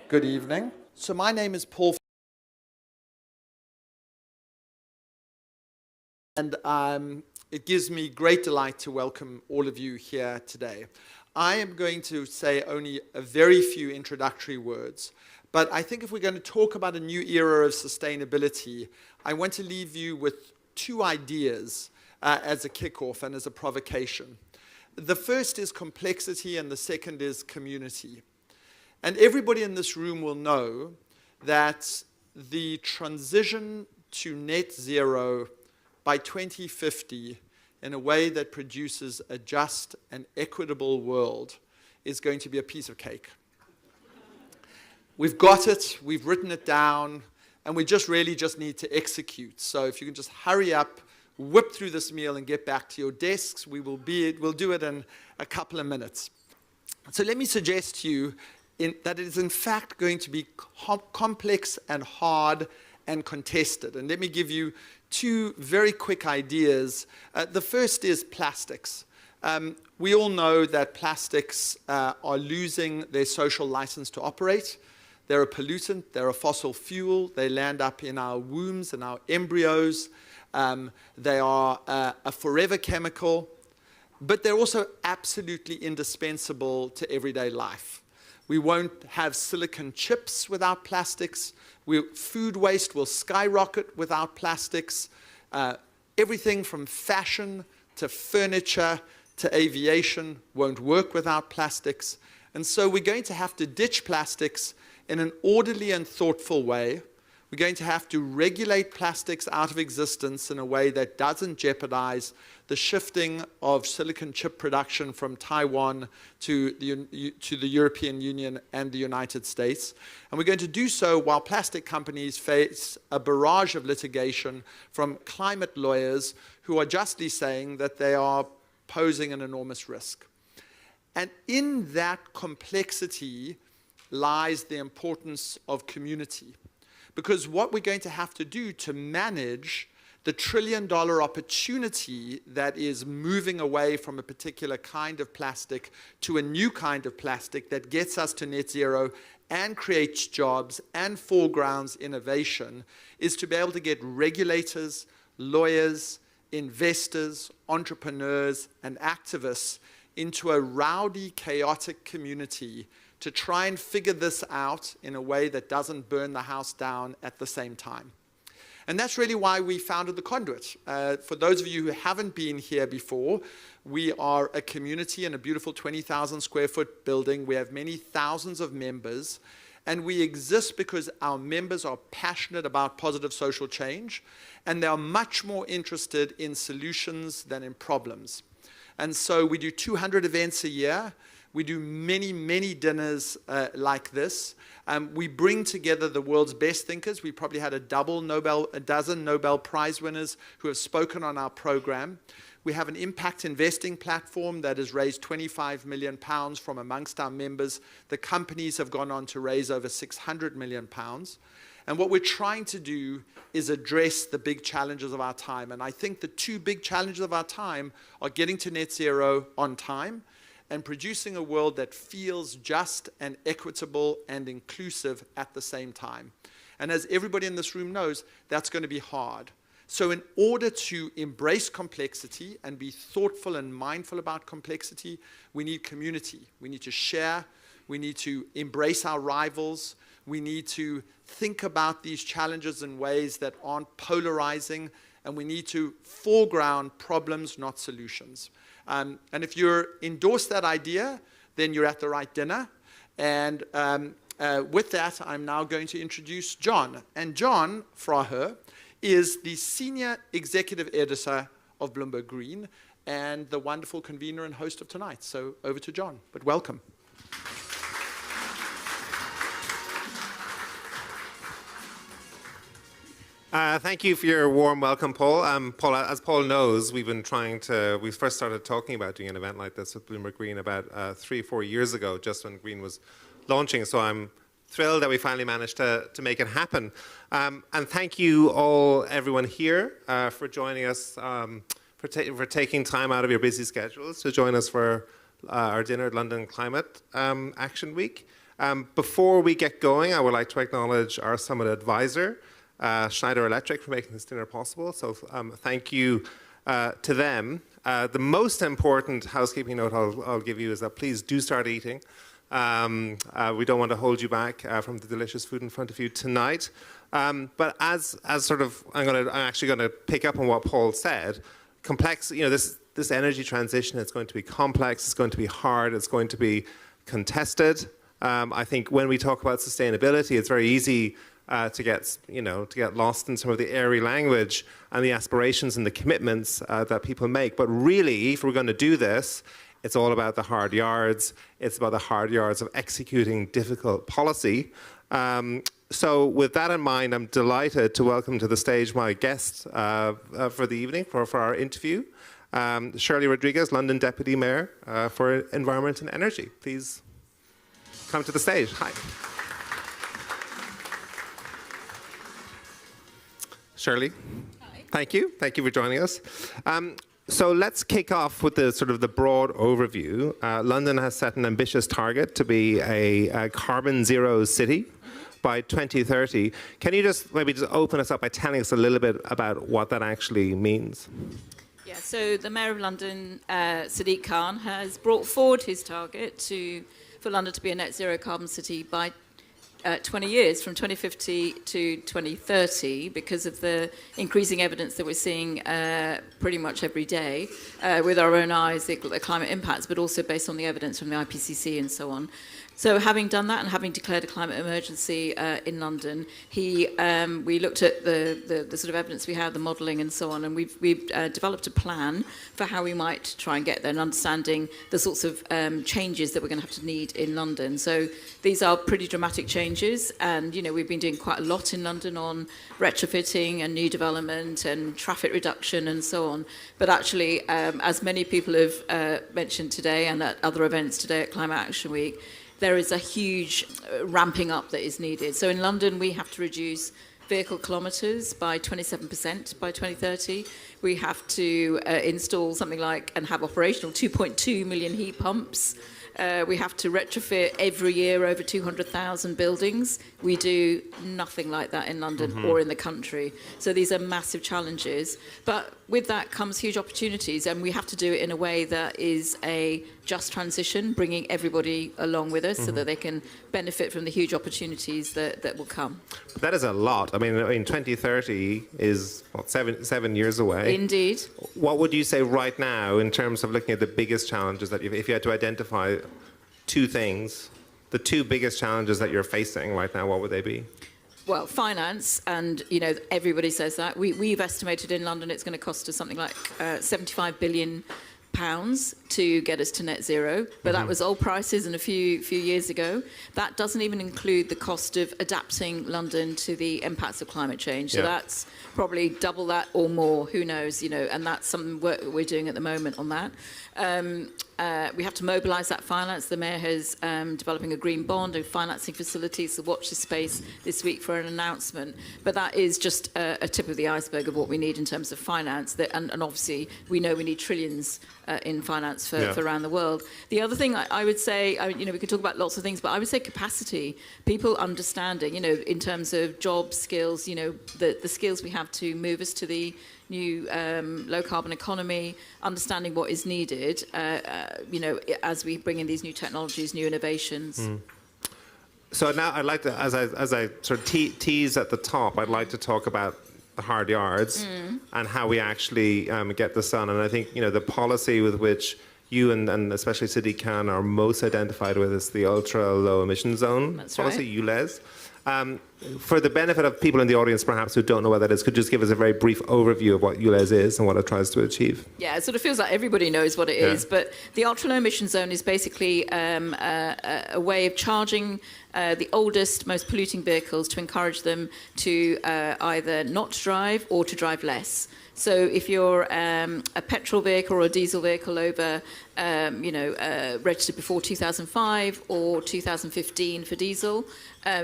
Good evening. So my name is Paul, and it gives me great delight to welcome all of you here today. I am going to say only a very few introductory words, but I think if we're going to talk about a new era of sustainability, I want to leave you with two ideas as a kickoff and as a provocation. The first is complexity and the second is community. And everybody in this room will know that the transition to net zero by 2050 in a way that produces a just and equitable world is going to be a piece of cake. We've got it, we've written it down, and we really just need to execute. So if you can just hurry up, whip through this meal and get back to your desks, we'll do it in a couple of minutes. So let me suggest to you that it is in fact going to be complex and hard and contested. And let me give you two very quick ideas. The first is plastics. We all know that plastics are losing their social license to operate. They're a pollutant, they're a fossil fuel, they land up in our wombs and our embryos. They are a forever chemical, but they're also absolutely indispensable to everyday life. We won't have silicon chips without plastics. Food waste will skyrocket without plastics. Everything from fashion to furniture to aviation won't work without plastics. And so we're going to have to ditch plastics in an orderly and thoughtful way. We're going to have to regulate plastics out of existence in a way that doesn't jeopardize the shifting of silicon chip production from Taiwan to the European Union and the United States. And we're going to do so while plastic companies face a barrage of litigation from climate lawyers who are justly saying that they are posing an enormous risk. And in that complexity lies the importance of community. Because what we're going to have to do to manage the trillion-dollar opportunity that is moving away from a particular kind of plastic to a new kind of plastic that gets us to net zero and creates jobs and foregrounds innovation is to be able to get regulators, lawyers, investors, entrepreneurs, and activists into a rowdy, chaotic community to try and figure this out in a way that doesn't burn the house down at the same time. And that's really why we founded The Conduit. For those of you who haven't been here before, we are a community in a beautiful 20,000 square foot building. We have many thousands of members, and we exist because our members are passionate about positive social change, and they are much more interested in solutions than in problems. And so we do 200 events a year. We do many, many dinners like this. We bring together the world's best thinkers. We probably had a dozen Nobel Prize winners who have spoken on our program. We have an impact investing platform that has raised £25 million from amongst our members. The companies have gone on to raise over £600 million. And what we're trying to do is address the big challenges of our time. And I think the two big challenges of our time are getting to net zero on time and producing a world that feels just and equitable and inclusive at the same time. And as everybody in this room knows, that's going to be hard. So in order to embrace complexity and be thoughtful and mindful about complexity, we need community. We need to share. We need to embrace our rivals. We need to think about these challenges in ways that aren't polarizing. And we need to foreground problems, not solutions. And if you endorse that idea, then you're at the right dinner. And with that, I'm now going to introduce John. And John Fraher is the Senior Executive Editor of Bloomberg Green and the wonderful convener and host of tonight. So over to John, but welcome. Thank you for your warm welcome, Paul. Paul, as Paul knows, we first started talking about doing an event like this with Bloomberg Green about 3 or 4 years ago, just when Green was launching. So I'm thrilled that we finally managed to make it happen. And thank you all, everyone here, for joining us, for taking time out of your busy schedules to join us for our dinner at London Climate Action Week. Before we get going, I would like to acknowledge our summit advisor, Schneider Electric, for making this dinner possible. So thank you to them. The most important housekeeping note I'll give you is that please do start eating. We don't want to hold you back from the delicious food in front of you tonight. But as sort of, I'm actually going to pick up on what Paul said. Complex, this energy transition is going to be complex. It's going to be hard. It's going to be contested. I think when we talk about sustainability, it's very easy to get lost in some of the airy language and the aspirations and the commitments that people make. But really, if we're going to do this, it's all about the hard yards. It's about the hard yards of executing difficult policy. So with that in mind, I'm delighted to welcome to the stage my guest for the evening, for our interview, Shirley Rodrigues, London Deputy Mayor for Environment and Energy. Please come to the stage. Hi. Shirley. Hi. Thank you. Thank you for joining us. So let's kick off with the broad overview. London has set an ambitious target to be a carbon zero city by 2030. Can you maybe open us up by telling us a little bit about what that actually means? Yeah, so the Mayor of London, Sadiq Khan, has brought forward his target for London to be a net zero carbon city by 20 years, from 2050 to 2030, because of the increasing evidence that we're seeing pretty much every day with our own eyes, the climate impacts, but also based on the evidence from the IPCC and so on. So having done that and having declared a climate emergency in London, we looked at the sort of evidence we have, the modelling and so on, and we've developed a plan for how we might try and get there and understanding the sorts of changes that we're going to have to need in London. So these are pretty dramatic changes, and we've been doing quite a lot in London on retrofitting and new development and traffic reduction and so on. But actually, as many people have mentioned today and at other events today at Climate Action Week, there is a huge ramping up that is needed. So in London, we have to reduce vehicle kilometres by 27% by 2030. We have to install something like and have operational 2.2 million heat pumps. We have to retrofit every year over 200,000 buildings. We do nothing like that in London or in the country. So these are massive challenges. But with that comes huge opportunities, and we have to do it in a way that is a just transition, bringing everybody along with us so that they can benefit from the huge opportunities that will come. But that is a lot. I mean, 2030 is, what, seven years away? Indeed. What would you say right now in terms of looking at the biggest challenges that if you had to identify two things, the two biggest challenges that you're facing right now, what would they be? Well, finance, and everybody says that. We've estimated in London it's going to cost us something like £75 billion to get us to net zero, but that was old prices and a few years ago. That doesn't even include the cost of adapting London to the impacts of climate change. So that's probably double that or more, who knows, and that's some work that we're doing at the moment on that. We have to mobilise that finance. The Mayor has developing a green bond and financing facilities, so watch this space this week for an announcement. But that is just a tip of the iceberg of what we need in terms of finance. And obviously, we know we need trillions in finance for around the world. The other thing I would say, we could talk about lots of things, but I would say capacity. People understanding, in terms of job skills, the skills we have to move us to the new low carbon economy, understanding what is needed, as we bring in these new technologies, new innovations. So now I'd like to, as I sort of tease at the top, I'd like to talk about the hard yards and how we actually get this done. And I think, the policy with which you and especially Sadiq Khan are most identified with is the ultra low emission zone policy, ULEZ. For the benefit of people in the audience, perhaps, who don't know what that is, could you just give us a very brief overview of what ULEZ is and what it tries to achieve? Yeah, it sort of feels like everybody knows what it is, but the ultra-low emission zone is basically a way of charging the oldest, most polluting vehicles to encourage them to either not drive or to drive less. So if you're a petrol vehicle or a diesel vehicle over, registered before 2005 or 2015 for diesel,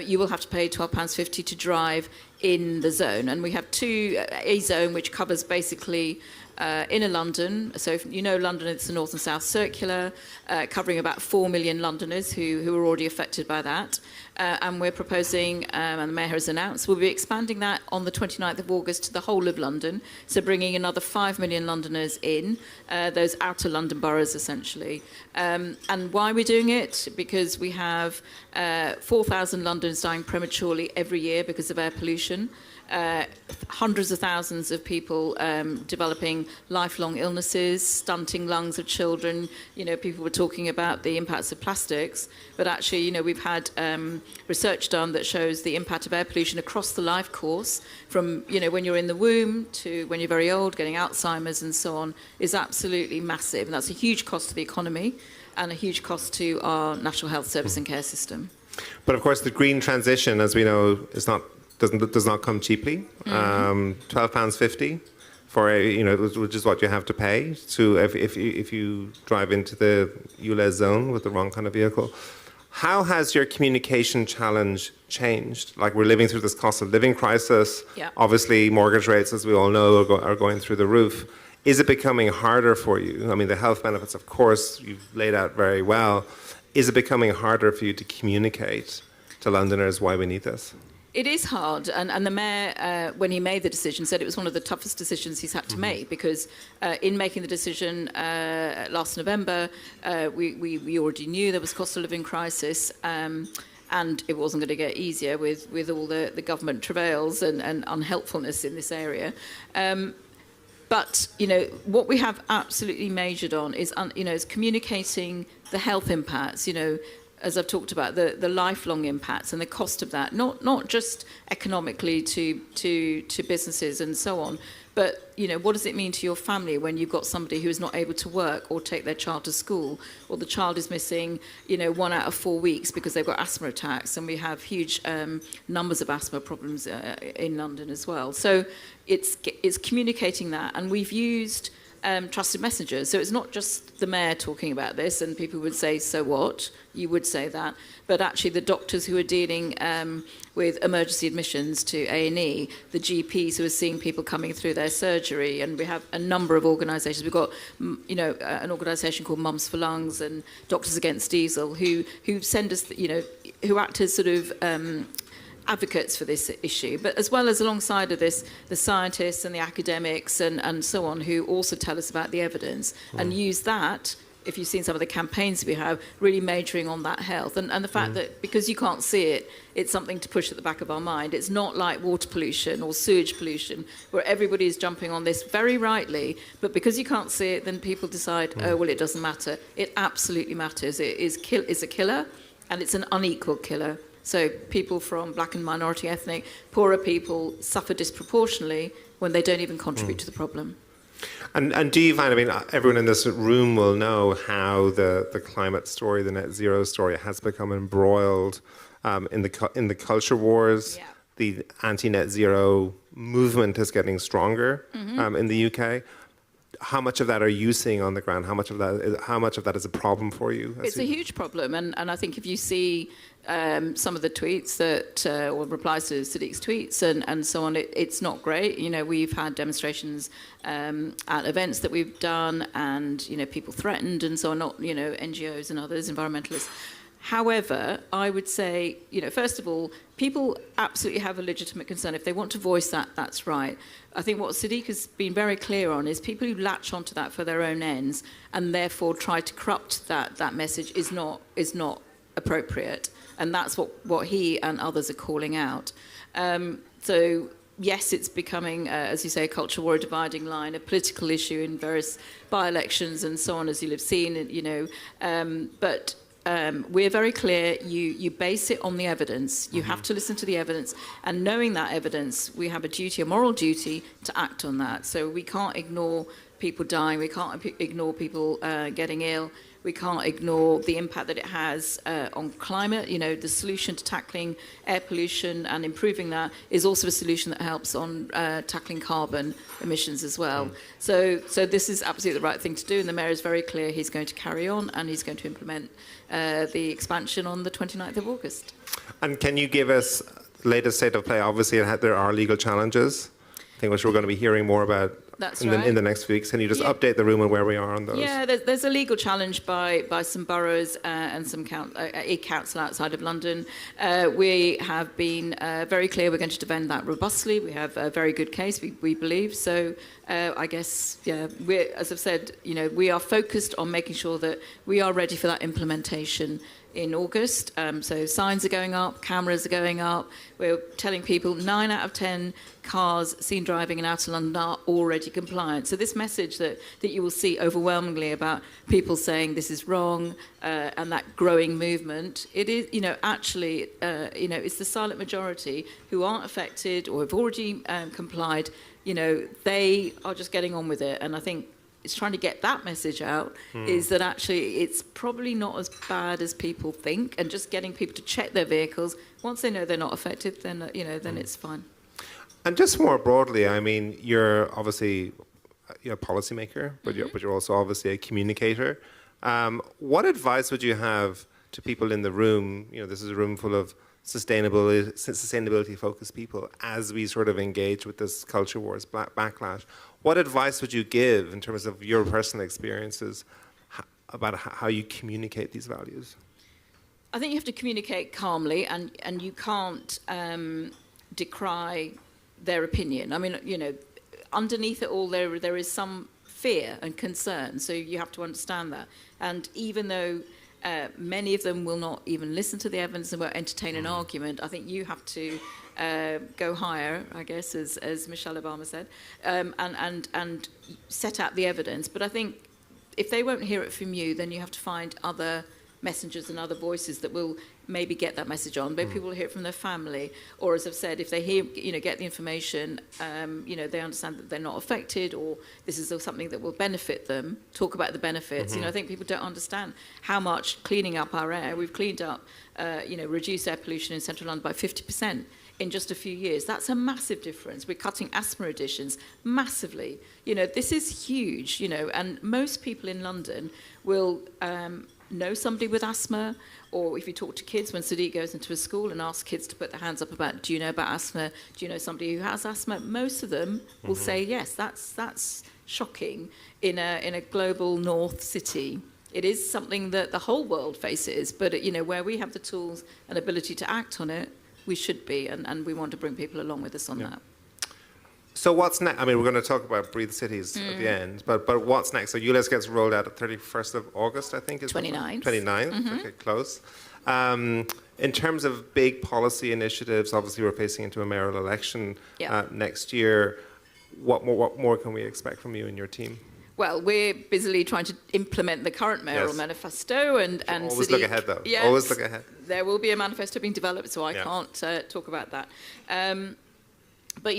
you will have to pay £12.50 to drive in the zone. And we have a zone which covers basically inner London. So if you know London, it's the north and south circular, covering about 4 million Londoners who are already affected by that. And we're proposing, and the Mayor has announced, we'll be expanding that on the 29th of August to the whole of London, so bringing another 5 million Londoners in, those outer London boroughs essentially. And why we're doing it? Because we have 4,000 Londoners dying prematurely every year because of air pollution. Hundreds of thousands of people developing lifelong illnesses, stunting lungs of children. You know, people were talking about the impacts of plastics, but actually, you know, we've had research done that shows the impact of air pollution across the life course, from, you know, when you're in the womb to when you're very old, getting Alzheimer's and so on, is absolutely massive. And that's a huge cost to the economy and a huge cost to our National Health Service and care system. But of course, the green transition, as we know, does not come cheaply. £12.50 for which is what you have to pay to if you drive into the ULEZ zone with the wrong kind of vehicle. How has your communication challenge changed? Like, we're living through this cost of living crisis. Yeah. Obviously, mortgage rates, as we all know, are going through the roof. Is it becoming harder for you? I mean, the health benefits, of course, you've laid out very well. Is it becoming harder for you to communicate to Londoners why we need this? It is hard, and the Mayor, when he made the decision, said it was one of the toughest decisions he's had to make, because in making the decision last November, we already knew there was a cost of living crisis, and it wasn't going to get easier with all the government travails and unhelpfulness in this area. But, you know, what we have absolutely majored on is communicating the health impacts, you know, as I've talked about, the lifelong impacts and the cost of that, not just economically to businesses and so on, but, you know, what does it mean to your family when you've got somebody who is not able to work or take their child to school, or the child is missing, you know, 1 out of 4 weeks because they've got asthma attacks, and we have huge numbers of asthma problems in London as well. So it's communicating that, and we've used trusted messengers. So it's not just the Mayor talking about this, and people would say, so what? You would say that. But actually the doctors who are dealing with emergency admissions to A&E, the GPs who are seeing people coming through their surgery, and we have a number of organisations. We've got, you know, an organisation called Mums for Lungs and Doctors Against Diesel who send us, you know, who act as sort of advocates for this issue, but as well as alongside of this, the scientists and the academics and so on, who also tell us about the evidence and use that. If you've seen some of the campaigns we have, really majoring on that health and the fact that because you can't see it, it's something to push at the back of our mind. It's not like water pollution or sewage pollution where everybody is jumping on this very rightly, but because you can't see it, then people decide, oh, well, it doesn't matter. It absolutely matters. It is a killer, and it's an unequal killer. So people from black and minority ethnic, poorer people suffer disproportionately when they don't even contribute to the problem. And do you find, I mean, everyone in this room will know how the climate story, the net zero story, has become embroiled in the culture wars. Yeah. The anti-net zero movement is getting stronger in the UK. How much of that are you seeing on the ground? How much of that is a problem for you? It's a huge problem, and I think if you see some of the tweets that or replies to Sadiq's tweets and so on, it's not great. You know, we've had demonstrations at events that we've done, and you know, people threatened and so on. Not, you know, NGOs and others, environmentalists. However, I would say, you know, first of all, people absolutely have a legitimate concern. If they want to voice that, that's right. I think what Sadiq has been very clear on is people who latch onto that for their own ends and therefore try to corrupt that message is not appropriate. And that's what he and others are calling out. So yes, it's becoming, as you say, a culture war, a dividing line, a political issue in various by-elections and so on, as you'll have seen, you know, but we're very clear, you base it on the evidence. You have to listen to the evidence, and knowing that evidence, we have a moral duty to act on that. So we can't ignore people dying, we can't ignore people getting ill, we can't ignore the impact that it has on climate. You know, the solution to tackling air pollution and improving that is also a solution that helps on tackling carbon emissions as well. So this is absolutely the right thing to do, and the Mayor is very clear he's going to carry on and he's going to implement the expansion on the 29th of August. And can you give us latest state of play, obviously there are legal challenges, I think, which we're going to be hearing more about in the next weeks. Can you just update the room on where we are on those? Yeah, there's a legal challenge by some boroughs and some a council outside of London. We have been very clear we're going to defend that robustly. We have a very good case, we believe. So I guess, as I've said, we are focused on making sure that we are ready for that implementation in August. So signs are going up, cameras are going up. We're telling people 9 out of 10 cars seen driving in outer London are already compliant. So this message that you will see overwhelmingly about people saying this is wrong and that growing movement, it is, actually, it's the silent majority who aren't affected or have already complied. They are just getting on with it. And I think it's trying to get that message out is that actually it's probably not as bad as people think, and just getting people to check their vehicles. Once they know they're not affected, then, then it's fine. And just more broadly, I mean, you're obviously a policymaker, but you're also obviously a communicator. What advice would you have to people in the room? This is a room full of sustainability-focused people as we sort of engage with this culture wars backlash. What advice would you give in terms of your personal experiences about how you communicate these values? I think you have to communicate calmly, and you can't decry their opinion. I mean, underneath it all, there is some fear and concern, so you have to understand that. And even though many of them will not even listen to the evidence and won't entertain an argument, I think you have to go higher, I guess, as Michelle Obama said, and set out the evidence. But I think if they won't hear it from you, then you have to find other messengers and other voices that will maybe get that message on. Maybe people will hear it from their family, or as I've said, if they hear, get the information, they understand that they're not affected, or this is something that will benefit them. Talk about the benefits. I think people don't understand how much cleaning up our air. We've cleaned up, reduced air pollution in central London by 50%. In just a few years. That's a massive difference. We're cutting asthma additions massively. This is huge, and most people in London will know somebody with asthma, or if you talk to kids, when Sadiq goes into a school and asks kids to put their hands up about, do you know about asthma? Do you know somebody who has asthma? Most of them will say, yes, that's shocking in a global north city. It is something that the whole world faces, but where we have the tools and ability to act on it, we should be, and we want to bring people along with us on that. So what's next? I mean, we're going to talk about Breathe Cities at the end, but what's next? So ULEZ gets rolled out at 31st of August, I think. 29th. 29th, okay, close. In terms of big policy initiatives, obviously we're facing into a mayoral election next year. What more can we expect from you and your team? Well, we're busily trying to implement the current mayoral manifesto, and always look ahead, though. Yes, always look ahead. There will be a manifesto being developed, so I can't talk about that. But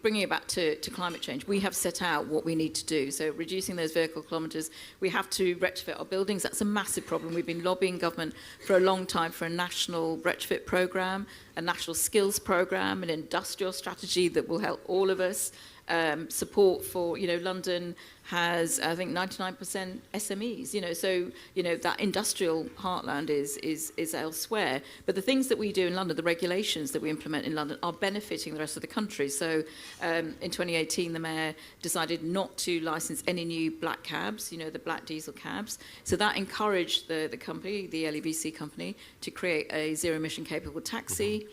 bringing it back to climate change, we have set out what we need to do. So reducing those vehicle kilometres, we have to retrofit our buildings. That's a massive problem. We've been lobbying government for a long time for a national retrofit programme, a national skills programme, an industrial strategy that will help all of us. Support for, London has, I think, 99% SMEs, so, that industrial heartland is elsewhere. But the things that we do in London, the regulations that we implement in London are benefiting the rest of the country. So in 2018, the mayor decided not to license any new black cabs, the black diesel cabs. So that encouraged the company, the LEVC company, to create a zero-emission capable taxi.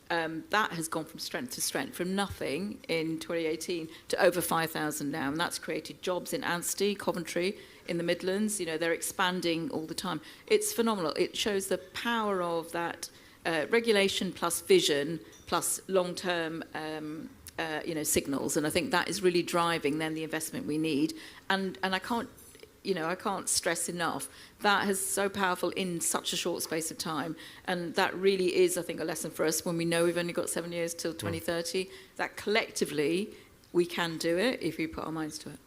That has gone from strength to strength, from nothing in 2018 to over 5,000 now, and that's created jobs in Anstey, Coventry, in the Midlands. They're expanding all the time. It's phenomenal. It shows the power of that regulation plus vision plus long-term signals, and I think that is really driving then the investment we need. And I can't stress enough, that is so powerful in such a short space of time. And that really is, I think, a lesson for us when we know we've only got 7 years till 2030, that collectively we can do it if we put our minds to it.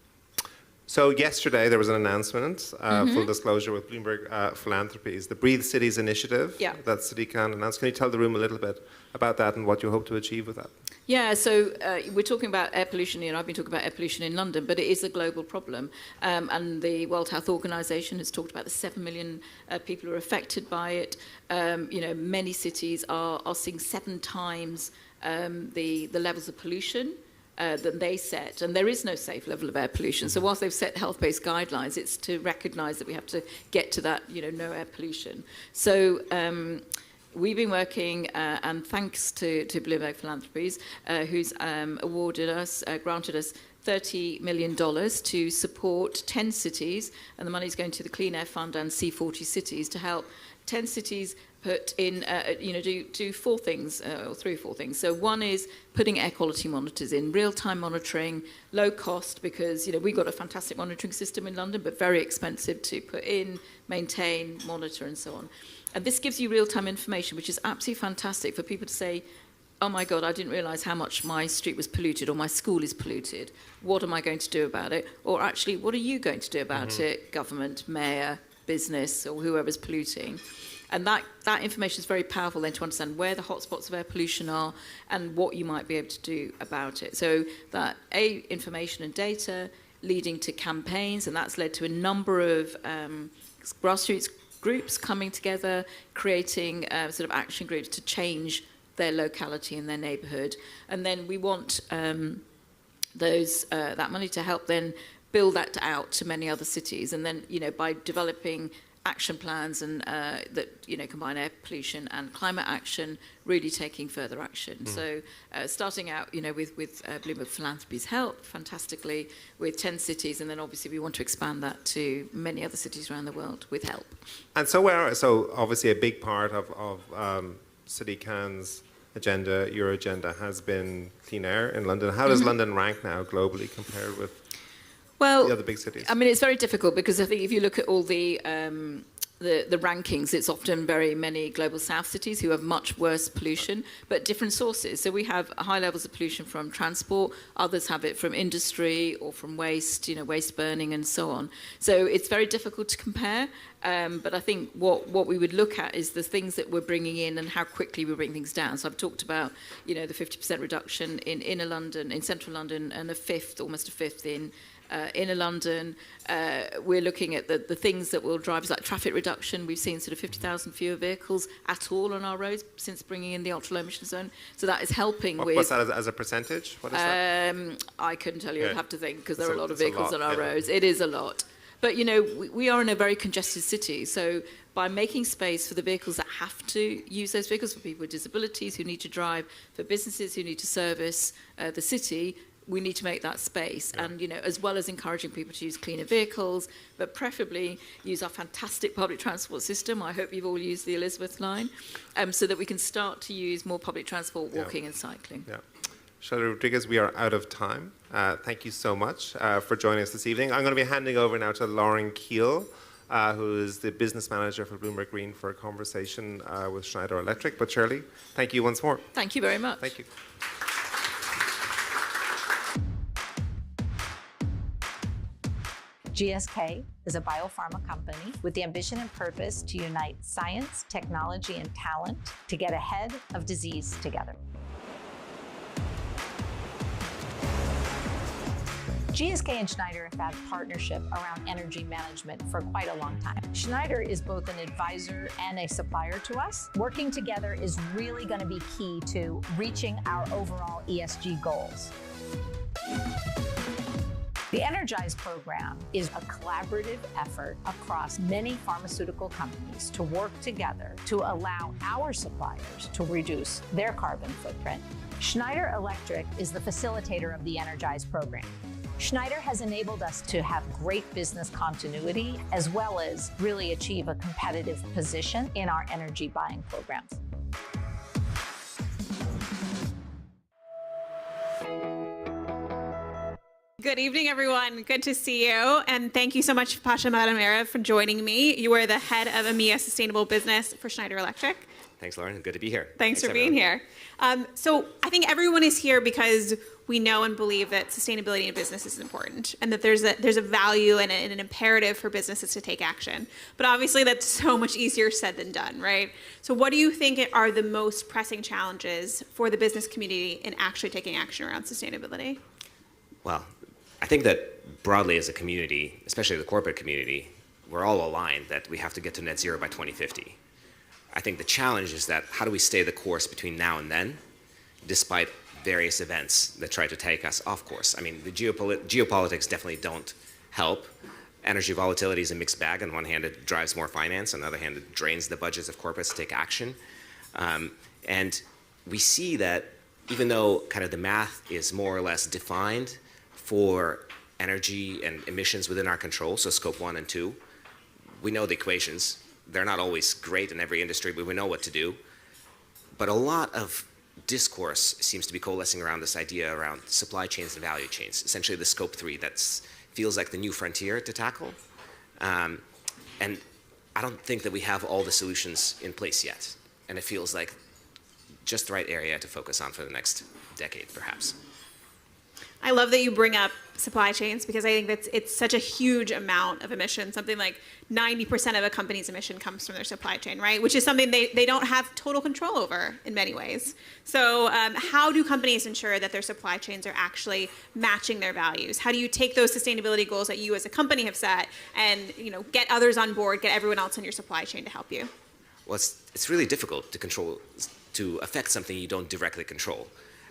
So yesterday there was an announcement, full disclosure with Bloomberg Philanthropies, the Breathe Cities initiative that City Can announced. Can you tell the room a little bit about that and what you hope to achieve with that? Yeah, so we're talking about air pollution here, and I've been talking about air pollution in London, but it is a global problem. And the World Health Organization has talked about the 7 million people who are affected by it. Many cities are seeing 7 times the levels of pollution that they set, and there is no safe level of air pollution. So whilst they've set health-based guidelines, it's to recognise that we have to get to that, no air pollution. So we've been working, and thanks to Bloomberg Philanthropies, who's granted us $30 million to support 10 cities, and the money is going to the Clean Air Fund and C40 cities to help 10 cities put in, do 4 things, or 3 or 4 things. So one is putting air quality monitors in, real-time monitoring, low cost, because, we've got a fantastic monitoring system in London, but very expensive to put in, maintain, monitor, and so on. And this gives you real-time information, which is absolutely fantastic for people to say, oh my God, I didn't realise how much my street was polluted or my school is polluted. What am I going to do about it? Or actually, what are you going to do about it, government, mayor, business, or whoever's polluting? And that information is very powerful then to understand where the hotspots of air pollution are and what you might be able to do about it. So that information and data leading to campaigns, and that's led to a number of grassroots groups coming together, creating sort of action groups to change their locality and their neighbourhood. And then we want that money to help then build that out to many other cities. And then, by developing action plans and that combine air pollution and climate action, really taking further action. So starting out with Bloomberg Philanthropies help fantastically with 10 cities, and then obviously we want to expand that to many other cities around the world with help. And so obviously a big part of City Can's agenda, your agenda, has been clean air in London. How does London rank now globally compared with the other big cities? I mean, it's very difficult because I think if you look at all the rankings, it's often very many global south cities who have much worse pollution, but different sources. So we have high levels of pollution from transport, others have it from industry or from waste, waste burning and so on. So it's very difficult to compare, but I think what we would look at is the things that we're bringing in and how quickly we bring things down. So I've talked about, the 50% reduction in inner London, in central London, and almost a fifth in inner London. We're looking at the things that will drive us, like traffic reduction. We've seen sort of 50,000 fewer vehicles at all on our roads since bringing in the ultra-low emission zone. So that is helping with... What's that as a percentage? What is that? I couldn't tell you. I'd have to think, because there are a lot of vehicles on our roads. It is a lot. But, we are in a very congested city. So by making space for the vehicles that have to use those vehicles, for people with disabilities who need to drive, for businesses who need to service the city, we need to make that space. And, as well as encouraging people to use cleaner vehicles, but preferably use our fantastic public transport system. I hope you've all used the Elizabeth line, so that we can start to use more public transport, walking and cycling. Yeah. Shirley Rodrigues, we are out of time. Thank you so much for joining us this evening. I'm going to be handing over now to Lauren Keel, who is the business manager for Bloomberg Green, for a conversation with Schneider Electric. But Shirley, thank you once more. Thank you very much. Thank you. GSK is a biopharma company with the ambition and purpose to unite science, technology, and talent to get ahead of disease together. GSK and Schneider have had partnership around energy management for quite a long time. Schneider is both an advisor and a supplier to us. Working together is really going to be key to reaching our overall ESG goals. The Energize program is a collaborative effort across many pharmaceutical companies to work together to allow our suppliers to reduce their carbon footprint. Schneider Electric is the facilitator of the Energize program. Schneider has enabled us to have great business continuity, as well as really achieve a competitive position in our energy buying programs. Good evening, everyone. Good to see you. And thank you so much, Pasha Ponomarev, for joining me. You are the head of EMEA Sustainable Business for Schneider Electric. Thanks, Lauren. Good to be here. Thanks for everyone. being here. So I think everyone is here because we know and believe that sustainability in business is important, and that there's a value and an imperative for businesses to take action. But obviously that's so much easier said than done, right? So what do you think are the most pressing challenges for the business community in actually taking action around sustainability? Well, I think that broadly as a community, especially the corporate community, we're all aligned that we have to get to net zero by 2050. I think the challenge is that how do we stay the course between now and then, despite various events that try to take us off course? I mean, the geopolitics definitely don't help. Energy volatility is a mixed bag. On one hand, it drives more finance. On the other hand, it drains the budgets of corporates to take action. And we see that even though kind of the math is more or less defined for energy and emissions within our control, so scope 1 and 2, we know the equations. They're not always great in every industry, but we know what to do. But a lot of discourse seems to be coalescing around this idea around supply chains and value chains, essentially the scope 3 that feels like the new frontier to tackle. And I don't think that we have all the solutions in place yet. And it feels like just the right area to focus on for the next decade, perhaps. I love that you bring up supply chains, because I think it's such a huge amount of emissions. Something like 90% of a company's emission comes from their supply chain, right? Which is something they don't have total control over in many ways. So how do companies ensure that their supply chains are actually matching their values? How do you take those sustainability goals that you as a company have set and get others on board, get everyone else in your supply chain to help you? Well, it's really difficult to affect something you don't directly control.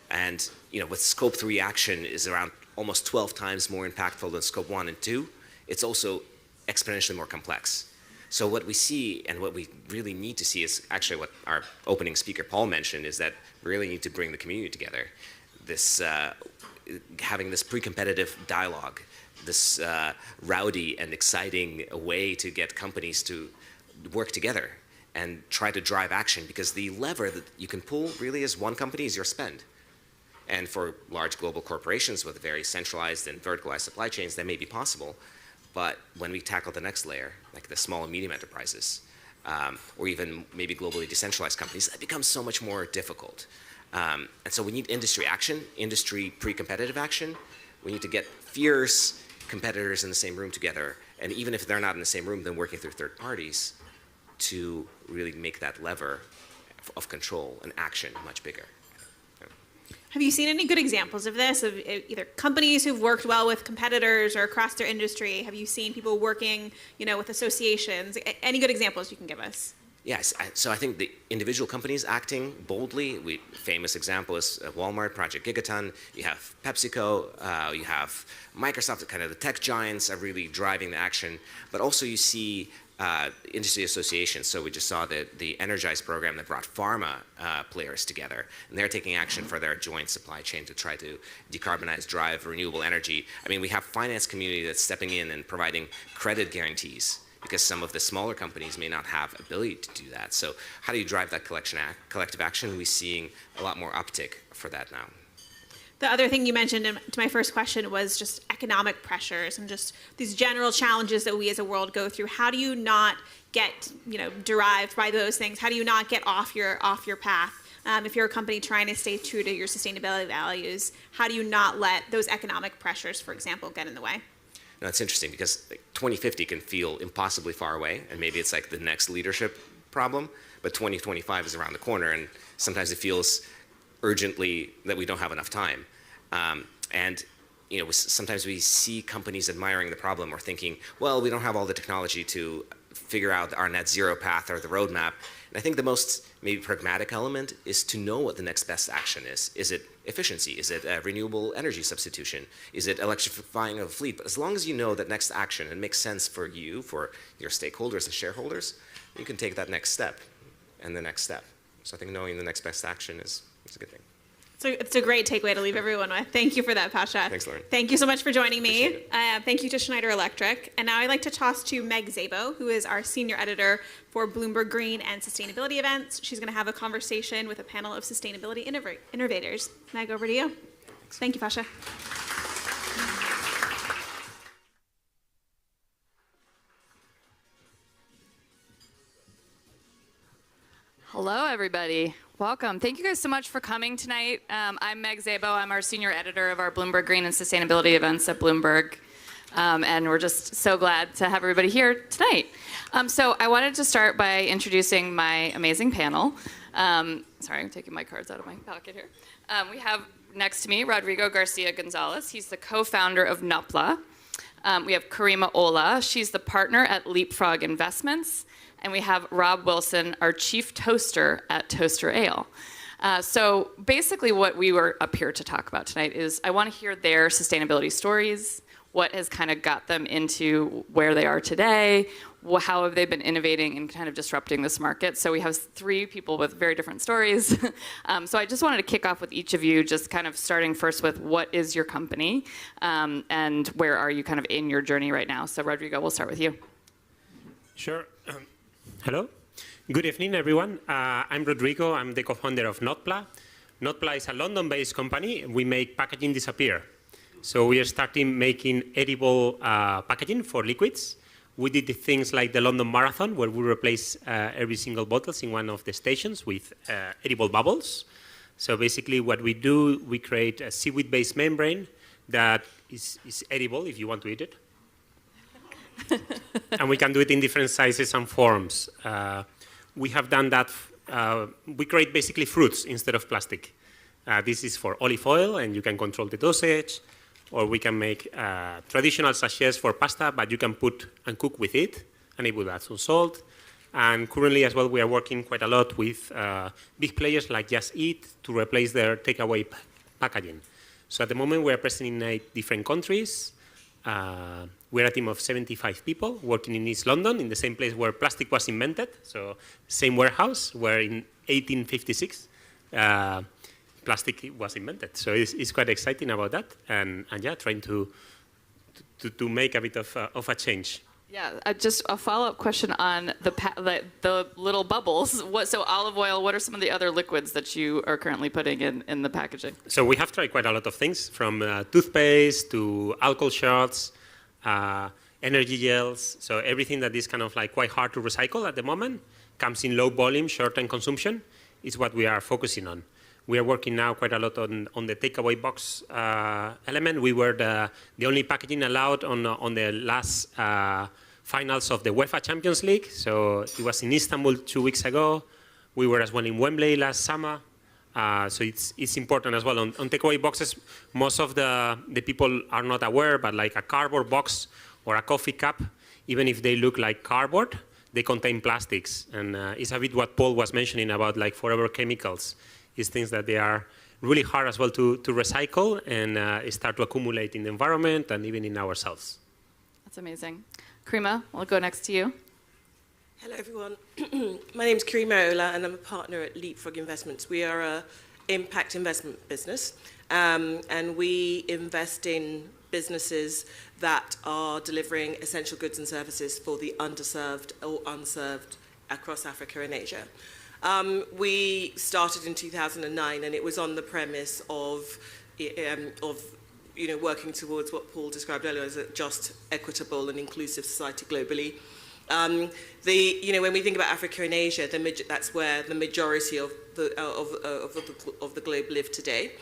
And with scope 3 action is around almost 12 times more impactful than scope 1 and 2. It's also exponentially more complex. So what we see and what we really need to see is actually what our opening speaker Paul mentioned, is that we really need to bring the community together. This having this pre-competitive dialogue, this rowdy and exciting way to get companies to work together and try to drive action, because the lever that you can pull really is one company, is your spend. And for large global corporations with very centralized and verticalized supply chains, that may be possible. But when we tackle the next layer, like the small and medium enterprises, or even maybe globally decentralized companies, that becomes so much more difficult. And so we need industry action, industry pre-competitive action. We need to get fierce competitors in the same room together. And even if they're not in the same room, then working through third parties to really make that lever of control and action much bigger. Have you seen any good examples of this, of either companies who've worked well with competitors or across their industry? Have you seen people working, with associations? Any good examples you can give us? Yes, so I think the individual companies acting boldly, famous example is Walmart, Project Gigaton. You have PepsiCo, you have Microsoft, kind of the tech giants are really driving the action. But also you see industry associations. So we just saw the Energize program that brought pharma players together, and they're taking action for their joint supply chain to try to decarbonize, drive renewable energy. I mean, we have finance community that's stepping in and providing credit guarantees, because some of the smaller companies may not have ability to do that. So how do you drive that collective action? We're seeing a lot more uptick for that now. The other thing you mentioned to my first question was just economic pressures and just these general challenges that we as a world go through. How do you not get, derived by those things? How do you not get off your path? If you're a company trying to stay true to your sustainability values, how do you not let those economic pressures, for example, get in the way? No, it's interesting because 2050 can feel impossibly far away, and maybe it's like the next leadership problem, but 2025 is around the corner, and sometimes it feels urgently that we don't have enough time. Sometimes we see companies admiring the problem or thinking, well, we don't have all the technology to figure out our net zero path or the roadmap. And I think the most maybe pragmatic element is to know what the next best action is. Is it efficiency? Is it renewable energy substitution? Is it electrifying of a fleet? But as long as you know that next action and makes sense for you, for your stakeholders and shareholders, you can take that next step and the next step. So I think knowing the next best action is a good thing. So it's a great takeaway to leave everyone with. Thank you for that, Pasha. Thanks, Lauren. Thank you so much for joining me. Appreciate it. Thank you to Schneider Electric. And now I'd like to toss to Meg Szabo, who is our senior editor for Bloomberg Green and Sustainability Events. She's going to have a conversation with a panel of sustainability innovators. Meg, over to you. Thanks. Thank you, Pasha. Hello, everybody. Welcome. Thank you guys so much for coming tonight. I'm Meg Szabo. I'm our senior editor of our Bloomberg Green and Sustainability events at Bloomberg. And we're just so glad to have everybody here tonight. So I wanted to start by introducing my amazing panel. Sorry, I'm taking my cards out of my pocket here. We have next to me Rodrigo Garcia Gonzalez. He's the co-founder of Notpla. We have Karima Ola. She's the partner at Leapfrog Investments. And we have Rob Wilson, our chief toaster at Toaster Ale. So basically what we were up here to talk about tonight is I want to hear their sustainability stories, what has kind of got them into where they are today, how have they been innovating and kind of disrupting this market. So we have three people with very different stories. So I just wanted to kick off with each of you, just kind of starting first with what is your company and where are you kind of in your journey right now. So Rodrigo, we'll start with you. Sure. Hello. Good evening, everyone. I'm Rodrigo. I'm the co-founder of Notpla. Notpla is a London-based company. We make packaging disappear. So we are starting making edible packaging for liquids. We did the things like the London Marathon, where we replace every single bottle in one of the stations with edible bubbles. So basically what we do, we create a seaweed-based membrane that is edible if you want to eat it. And we can do it in different sizes and forms. We have done that. We create basically fruits instead of plastic. This is for olive oil, and you can control the dosage. Or we can make traditional sachets for pasta, but you can put and cook with it, and it will add some salt. And currently as well, we are working quite a lot with big players like Just Eat to replace their takeaway packaging. So at the moment, we are present in 8 different countries. We're a team of 75 people working in East London, in the same place where plastic was invented. So same warehouse where in 1856 plastic was invented. So it's quite exciting about that, and yeah, trying to make a bit of a change. Yeah, just a follow-up question on the little bubbles. So olive oil, what are some of the other liquids that you are currently putting in the packaging? So we have tried quite a lot of things, from toothpaste to alcohol shots, energy gels. So everything that is kind of like quite hard to recycle at the moment comes in low volume, short-term consumption is what we are focusing on. We are working now quite a lot on the takeaway box element. We were the only packaging allowed on the last finals of the UEFA Champions League. So it was in Istanbul 2 weeks ago. We were as well in Wembley last summer. So it's important as well. On takeaway boxes, most of the people are not aware, but like a cardboard box or a coffee cup, even if they look like cardboard, they contain plastics. And it's a bit what Paul was mentioning about like forever chemicals. Is things that they are really hard as well to recycle and start to accumulate in the environment and even in ourselves. That's amazing. Karima, I'll go next to you. Hello, everyone. My name is Karima Ola, and I'm a partner at Leapfrog Investments. We are an impact investment business, and we invest in businesses that are delivering essential goods and services for the underserved or unserved across Africa and Asia. We started in 2009, and it was on the premise of working towards what Paul described earlier as a just, equitable, and inclusive society globally. When we think about Africa and Asia, that's where the majority of the globe live today.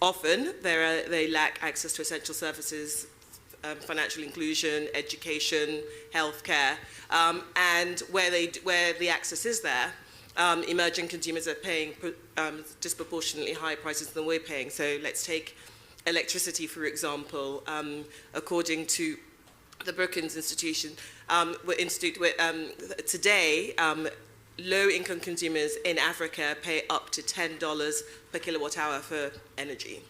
Often, they lack access to essential services, financial inclusion, education, healthcare, and where the access is there. Emerging consumers are paying disproportionately high prices than we're paying. So let's take electricity, for example. According to the Brookings Institute, today, low-income consumers in Africa pay up to $10 per kilowatt hour for energy.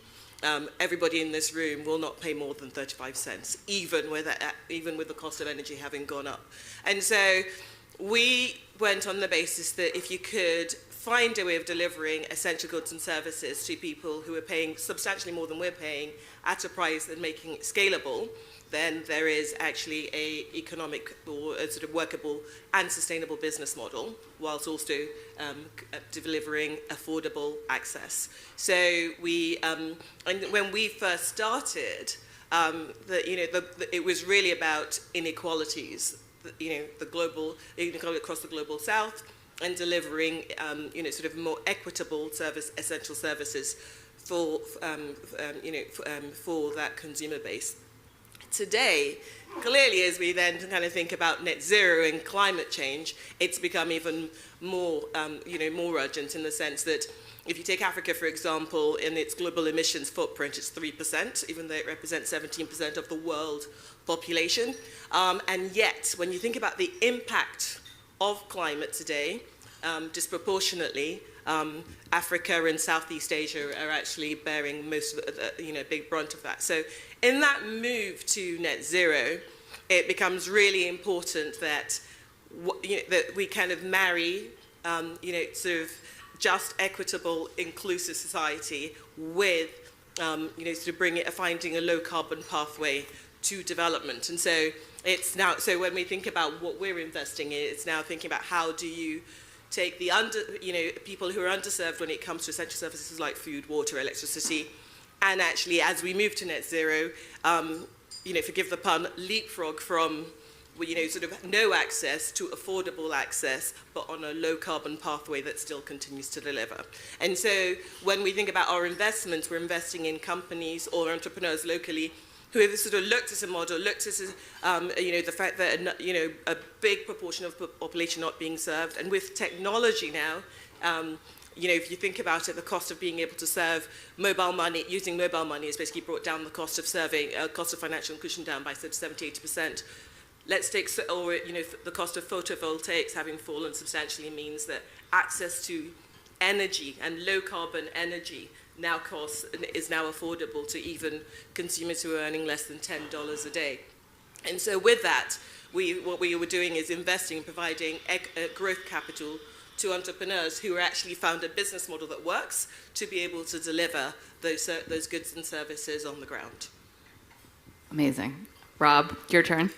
Everybody in this room will not pay more than 35 cents, even with the cost of energy having gone up. And so we went on the basis that if you could find a way of delivering essential goods and services to people who are paying substantially more than we're paying at a price and making it scalable, then there is actually a economic or a sort of workable and sustainable business model, whilst also delivering affordable access. So and when we first started, it was really about inequalities. The global inequality across the global south, and delivering, sort of more equitable essential services for that consumer base. Today, clearly, as we then kind of think about net zero and climate change, it's become even more, more urgent in the sense that if you take Africa, for example, in its global emissions footprint, it's 3%, even though it represents 17% of the world population. And yet, when you think about the impact of climate today, disproportionately, Africa and Southeast Asia are actually bearing most of the, big brunt of that. So in that move to net zero, it becomes really important that, that we kind of marry, sort of just, equitable, inclusive society with, sort of finding a low carbon pathway to development. And so it's now, so when we think about what we're investing in, it's now thinking about how do you take the people who are underserved when it comes to essential services like food, water, electricity, and actually as we move to net zero, forgive the pun, leapfrog from sort of no access to affordable access, but on a low carbon pathway that still continues to deliver. And so when we think about our investments, we're investing in companies or entrepreneurs locally who have sort of looked at a model, looked at, the fact that, a big proportion of the population not being served. And with technology now, if you think about it, the cost of being able to serve mobile money, using mobile money has basically brought down the cost of serving, cost of financial inclusion down by 70, 80%. Let's take, the cost of photovoltaics having fallen substantially means that access to energy and low carbon energy is now affordable to even consumers who are earning less than $10 a day. And so with that, what we were doing is investing, providing growth capital to entrepreneurs who actually found a business model that works to be able to deliver those goods and services on the ground. Amazing. Rob, your turn.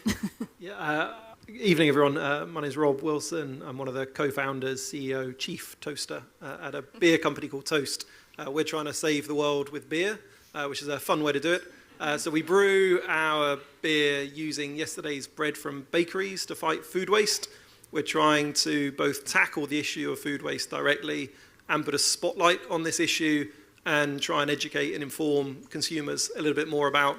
Evening, everyone. My name is Rob Wilson. I'm one of the co-founders, CEO, chief toaster at a beer company called Toast. We're trying to save the world with beer, which is a fun way to do it. So we brew our beer using yesterday's bread from bakeries to fight food waste. We're trying to both tackle the issue of food waste directly and put a spotlight on this issue and try and educate and inform consumers a little bit more about,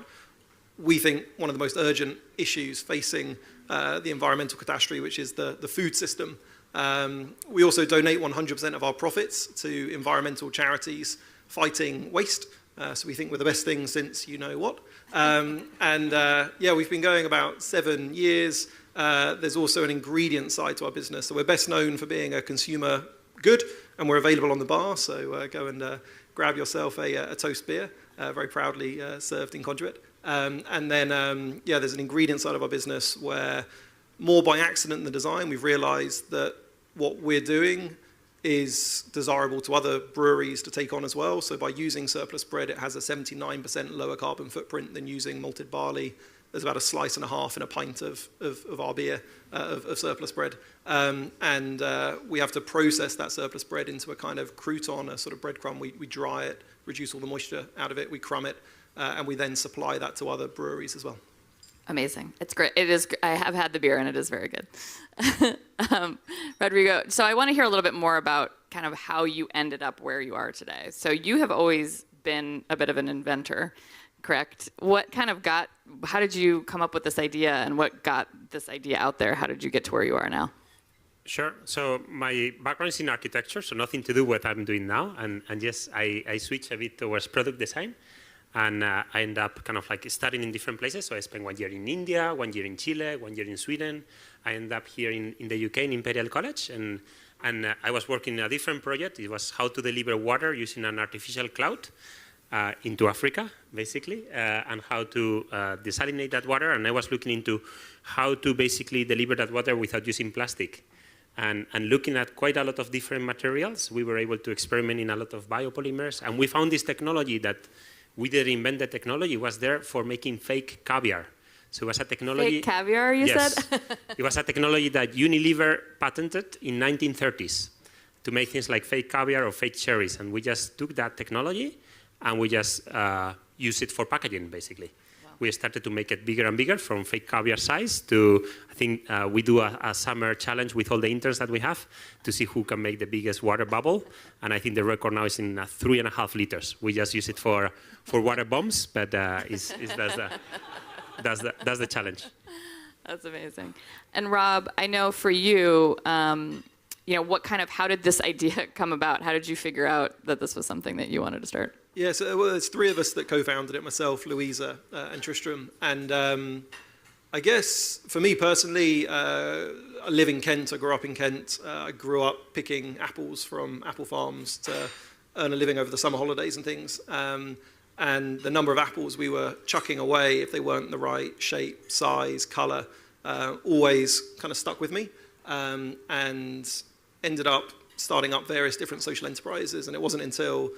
we think, one of the most urgent issues facing the environmental catastrophe, which is the food system. We also donate 100% of our profits to environmental charities fighting waste. So we think we're the best thing since you know what. We've been going about 7 years. There's also an ingredient side to our business. So we're best known for being a consumer good, and we're available on the bar. So go and grab yourself a Toast beer, very proudly served in conduit. There's an ingredient side of our business where, more by accident than design, we've realized that what we're doing is desirable to other breweries to take on as well. So by using surplus bread, it has a 79% lower carbon footprint than using malted barley. There's about a slice and a half in a pint of our beer, of surplus bread. We have to process that surplus bread into a kind of crouton, a sort of breadcrumb. We dry it, reduce all the moisture out of it, we crumb it, and we then supply that to other breweries as well. Amazing. It's great. It is. I have had the beer and it is very good. Rodrigo, so I want to hear a little bit more about kind of how you ended up where you are today. So you have always been a bit of an inventor, correct? How did you come up with this idea, and what got this idea out there? How did you get to where you are now? Sure. So my background is in architecture, so nothing to do with what I'm doing now. And yes, I switched a bit towards product design. And I ended up kind of like studying in different places. So I spent 1 year in India, 1 year in Chile, 1 year in Sweden. I ended up here in the UK in Imperial College. And I was working on a different project. It was how to deliver water using an artificial cloud into Africa, basically, and how to desalinate that water. And I was looking into how to basically deliver that water without using plastic. And looking at quite a lot of different materials, we were able to experiment in a lot of biopolymers. And we found this technology that we didn't invent the technology. It was there for making fake caviar. So it was a technology... Fake caviar, you yes. said? It was a technology that Unilever patented in 1930s to make things like fake caviar or fake cherries. And we just took that technology and we just used it for packaging, basically. Wow. we started to make it bigger and bigger, from fake caviar size to, I think we do a summer challenge with all the interns that we have to see who can make the biggest water bubble. And I think the record now is in 3.5 liters. We just use it for water bombs, but that's the challenge. That's amazing. And Rob, I know for you, how did this idea come about? How did you figure out that this was something that you wanted to start? Yeah, so there's three of us that co-founded it, myself, Louisa, and Tristram. And I guess for me personally, I live in Kent, I grew up in Kent. I grew up picking apples from apple farms to earn a living over the summer holidays and things. And the number of apples we were chucking away if they weren't the right shape, size, colour, always kind of stuck with me. And ended up starting up various different social enterprises. And it wasn't until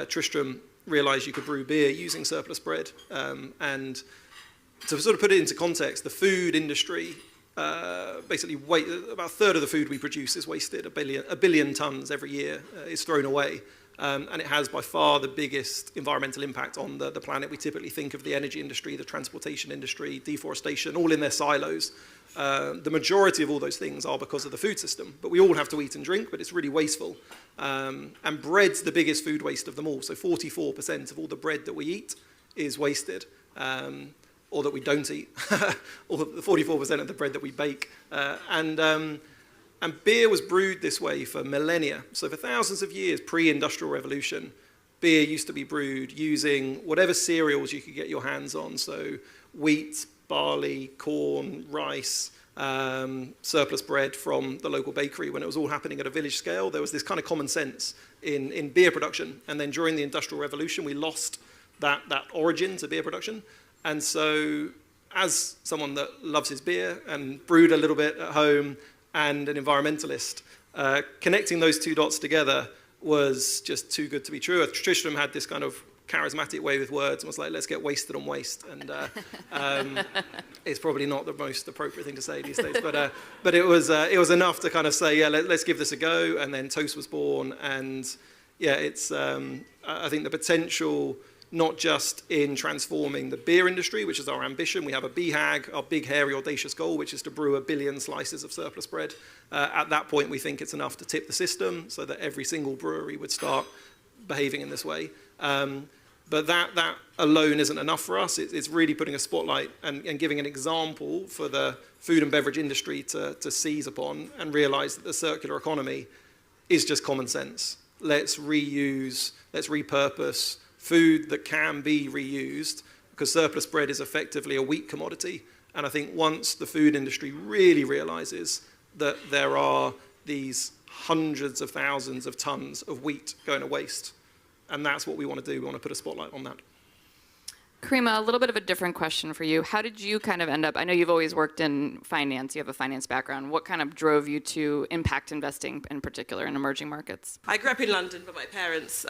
Tristram realized you could brew beer using surplus bread. And to sort of put it into context, the food industry, basically about a third of the food we produce is wasted. A billion tons every year is thrown away. And it has by far the biggest environmental impact on the planet. We typically think of the energy industry, the transportation industry, deforestation, all in their silos. The majority of all those things are because of the food system. But we all have to eat and drink, but it's really wasteful. And bread's the biggest food waste of them all. So 44% of all the bread that we eat is wasted, or that we don't eat, or the 44% of the bread that we bake. And beer was brewed this way for millennia. So for thousands of years, pre-industrial revolution, beer used to be brewed using whatever cereals you could get your hands on. So wheat, barley, corn, rice, surplus bread from the local bakery. When it was all happening at a village scale, there was this kind of common sense in beer production. And then during the Industrial Revolution, we lost that origin to beer production. And so as someone that loves his beer and brewed a little bit at home and an environmentalist, connecting those two dots together was just too good to be true. Tristram had this kind of charismatic way with words and was like, let's get wasted on waste. And it's probably not the most appropriate thing to say these days, but it was enough to kind of say, yeah, let's give this a go. And then Toast was born. And yeah, it's I think the potential, not just in transforming the beer industry, which is our ambition. We have a BHAG, our big, hairy, audacious goal, which is to brew 1 billion slices of surplus bread. At that point, we think it's enough to tip the system so that every single brewery would start behaving in this way. But that alone isn't enough for us. It's really putting a spotlight and giving an example for the food and beverage industry to seize upon and realize that the circular economy is just common sense. Let's reuse, let's repurpose food that can be reused, because surplus bread is effectively a weak commodity. And I think once the food industry really realizes that there are these hundreds of thousands of tons of wheat going to waste, and that's what we want to do. We want to put a spotlight on that. Karima, a little bit of a different question for you. How did you kind of end up, I know you've always worked in finance, you have a finance background. What kind of drove you to impact investing in particular in emerging markets? I grew up in London, but my parents